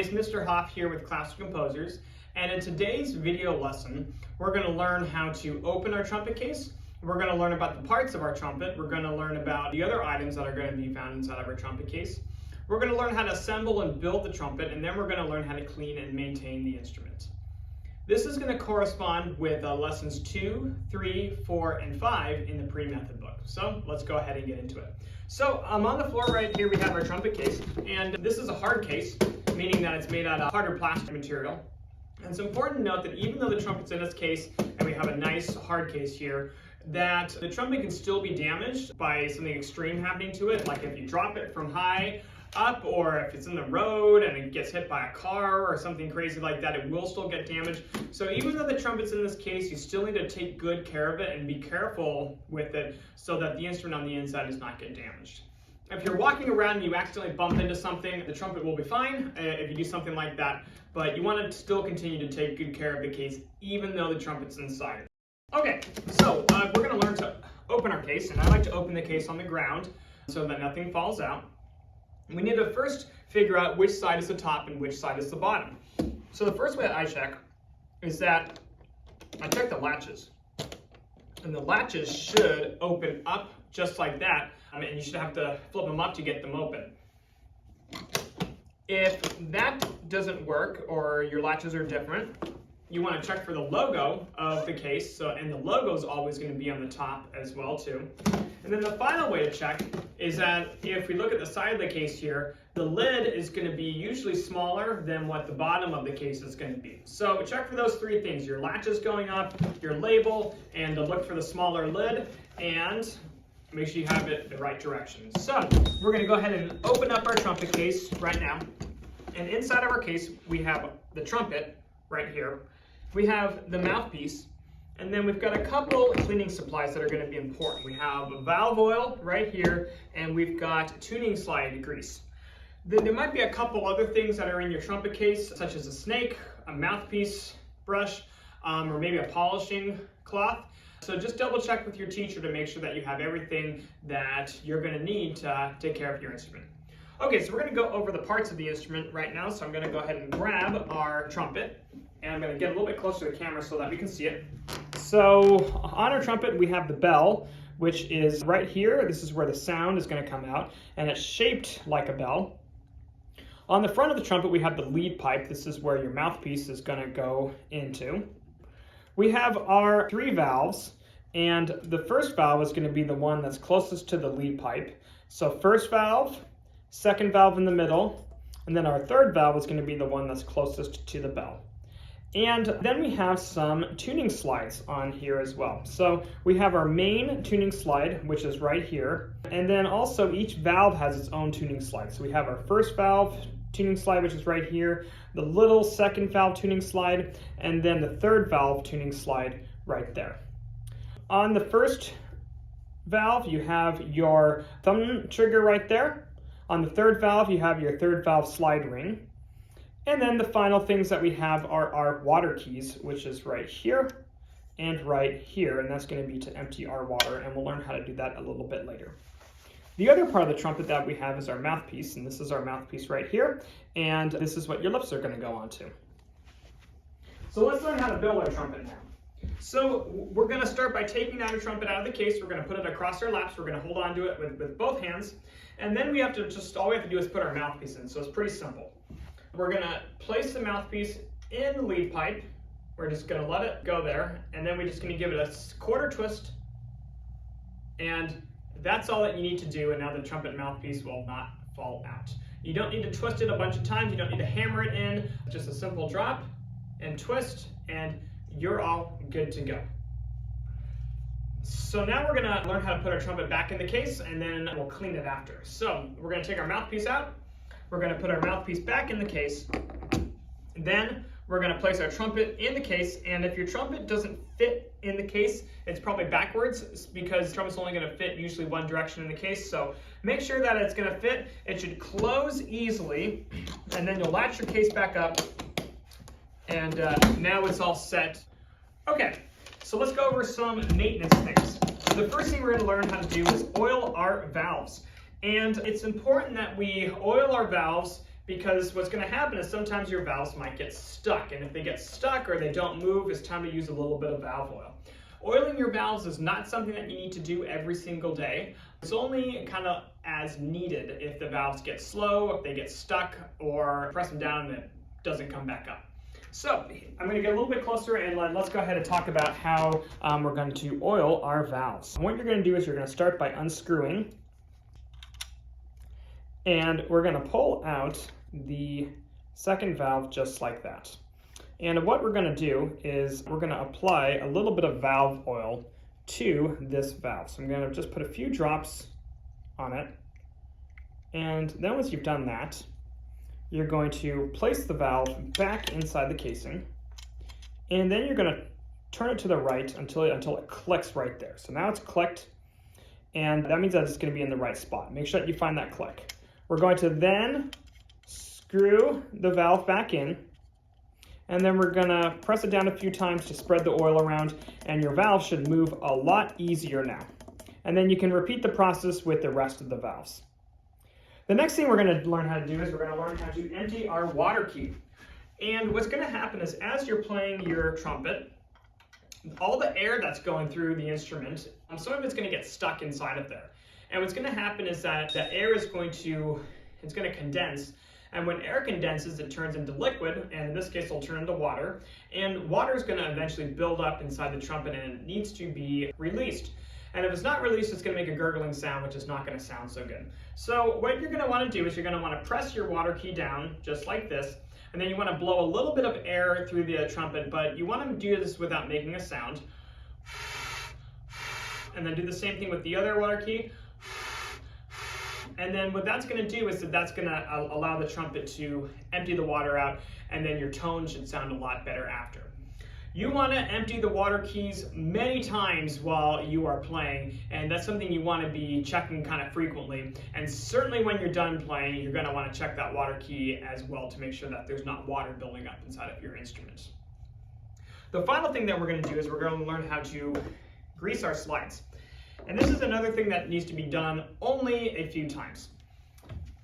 it's Mr. Hoff here with Classical Composers, and in today's video lesson, we're going to learn how to open our trumpet case. We're going to learn about the parts of our trumpet. We're going to learn about the other items that are going to be found inside of our trumpet case. We're going to learn how to assemble and build the trumpet, and then we're going to learn how to clean and maintain the instrument. This is going to correspond with lessons 2, 3, 4, and 5 in the pre-method book. So let's go ahead and get into it. So on the floor right here we have our trumpet case, and this is a hard case, meaning that it's made out of harder plastic material. And it's important to note that even though the trumpet's in this case, and we have a nice hard case here, that the trumpet can still be damaged by something extreme happening to it, like if you drop it from high up, or if it's in the road and it gets hit by a car or something crazy like that, it will still get damaged. So even though the trumpet's in this case, you still need to take good care of it and be careful with it so that the instrument on the inside does not get damaged. If you're walking around and you accidentally bump into something, the trumpet will be fine if you do something like that, but you want to still continue to take good care of the case even though the trumpet's inside. Okay, so we're going to learn to open our case, and I like to open the case on the ground so that nothing falls out. We need to first figure out which side is the top and which side is the bottom. So the first way that I check is that I check the latches. And the latches should open up just like that, and you should have to flip them up to get them open. If that doesn't work, or your latches are different, you want to check for the logo of the case, and the logo is always going to be on the top as well too. And then the final way to check is that if we look at the side of the case here, the lid is going to be usually smaller than what the bottom of the case is going to be. So check for those three things: your latches going up, your label, and to look for the smaller lid, and make sure you have it the right direction. So we're going to go ahead and open up our trumpet case right now. And inside of our case, we have the trumpet right here. We have the mouthpiece, and then we've got a couple cleaning supplies that are going to be important. We have valve oil right here, and we've got tuning slide grease. There might be a couple other things that are in your trumpet case, such as a snake, a mouthpiece brush, or maybe a polishing cloth. So just double check with your teacher to make sure that you have everything that you're going to need to take care of your instrument. Okay, so we're going to go over the parts of the instrument right now. So I'm going to go ahead and grab our trumpet, and I'm going to get a little bit closer to the camera so that we can see it. So on our trumpet, we have the bell, which is right here. This is where the sound is going to come out, and it's shaped like a bell. On the front of the trumpet, we have the lead pipe. This is where your mouthpiece is going to go into. We have our 3 valves, and the first valve is going to be the one that's closest to the lead pipe. So first valve, second valve in the middle, and then our third valve is going to be the one that's closest to the bell. And then we have some tuning slides on here as well. So we have our main tuning slide, which is right here, and then also each valve has its own tuning slide. So we have our first valve tuning slide, which is right here, the little second valve tuning slide, and then the third valve tuning slide right there. On the first valve, you have your thumb trigger right there. On the third valve, you have your third valve slide ring. And then the final things that we have are our water keys, which is right here and right here, and that's going to be to empty our water, and we'll learn how to do that a little bit later. The other part of the trumpet that we have is our mouthpiece, and this is our mouthpiece right here, and this is what your lips are going to go onto. So let's learn how to build our trumpet now. So we're going to start by taking our trumpet out of the case. We're going to put it across our laps. We're going to hold on to it with both hands, and then we have to all we have to do is put our mouthpiece in. So it's pretty simple. We're going to place the mouthpiece in the lead pipe. We're just going to let it go there, and then we're just going to give it a quarter twist, and that's all that you need to do, and now the trumpet mouthpiece will not fall out. You don't need to twist it a bunch of times. You don't need to hammer it in. Just a simple drop and twist, and you're all good to go. So now we're going to learn how to put our trumpet back in the case, and then we'll clean it after. So we're going to take our mouthpiece out. We're going to put our mouthpiece back in the case. Then we're going to place our trumpet in the case, and if your trumpet doesn't fit in the case, it's probably backwards because the trumpet's only going to fit usually one direction in the case. So make sure that it's going to fit. It should close easily, and then you'll latch your case back up, and now it's all set. Okay, so let's go over some maintenance things. The first thing we're going to learn how to do is oil our valves. And it's important that we oil our valves because what's going to happen is sometimes your valves might get stuck, and if they get stuck or they don't move, it's time to use a little bit of valve oil. Oiling your valves is not something that you need to do every single day. It's only kind of as needed if the valves get slow, if they get stuck, or press them down and it doesn't come back up. So I'm going to get a little bit closer and let's go ahead and talk about how we're going to oil our valves. What you're going to do is you're going to start by unscrewing, and we're going to pull out the second valve just like that. And what we're going to do is we're going to apply a little bit of valve oil to this valve. So I'm going to just put a few drops on it. And then once you've done that, you're going to place the valve back inside the casing. And then you're going to turn it to the right until it clicks right there. So now it's clicked, and that means that it's going to be in the right spot. Make sure that you find that click. We're going to then screw the valve back in, and then we're gonna press it down a few times to spread the oil around, and your valve should move a lot easier now. And then you can repeat the process with the rest of the valves. The next thing we're gonna learn how to do is we're gonna learn how to empty our water key. And what's gonna happen is as you're playing your trumpet, all the air that's going through the instrument, some of it's gonna get stuck inside of there. And what's gonna happen is that the air is going to condense. And when air condenses, it turns into liquid, and in this case, it'll turn into water. And water is going to eventually build up inside the trumpet, and it needs to be released. And if it's not released, it's going to make a gurgling sound, which is not going to sound so good. So what you're going to want to do is you're going to want to press your water key down, just like this, and then you want to blow a little bit of air through the trumpet, but you want to do this without making a sound. And then do the same thing with the other water key. And then what that's going to do is that's going to allow the trumpet to empty the water out, and then your tone should sound a lot better after. You want to empty the water keys many times while you are playing, and that's something you want to be checking kind of frequently. And certainly when you're done playing, you're going to want to check that water key as well to make sure that there's not water building up inside of your instrument. The final thing that we're going to do is we're going to learn how to grease our slides. And this is another thing that needs to be done only a few times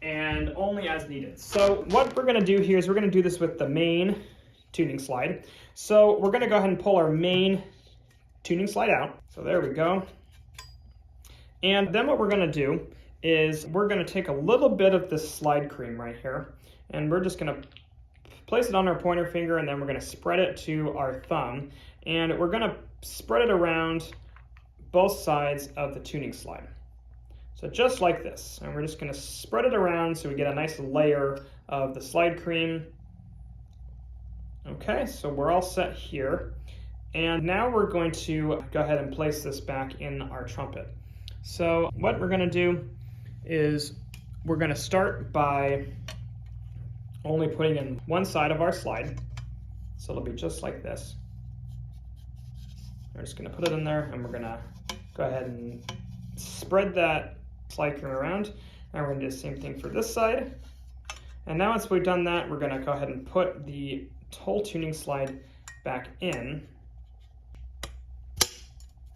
and only as needed. So what we're going to do here is we're going to do this with the main tuning slide. So we're going to go ahead and pull our main tuning slide out. So there we go. And then what we're going to do is we're going to take a little bit of this slide cream right here, and we're just going to place it on our pointer finger, and then we're going to spread it to our thumb, and we're going to spread it around both sides of the tuning slide. So just like this, and we're just going to spread it around so we get a nice layer of the slide cream. Okay, so we're all set here. And now we're going to go ahead and place this back in our trumpet. So what we're going to do is we're going to start by only putting in one side of our slide. So it'll be just like this. We're just going to put it in there, and we're going to go ahead and spread that slide cream around. And we're going to do the same thing for this side. And now once we've done that, we're going to go ahead and put the whole tuning slide back in.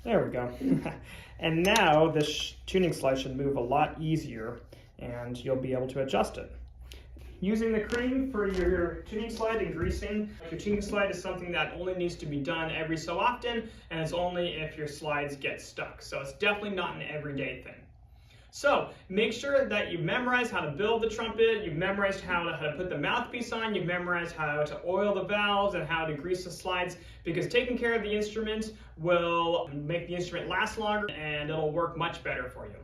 There we go. And now this tuning slide should move a lot easier, and you'll be able to adjust it. Using the cream for your tuning slide and greasing your tuning slide is something that only needs to be done every so often, and it's only if your slides get stuck. So it's definitely not an everyday thing. So make sure that you memorize how to build the trumpet, you've memorized how to put the mouthpiece on, you've memorized how to oil the valves and how to grease the slides, because taking care of the instrument will make the instrument last longer and it'll work much better for you.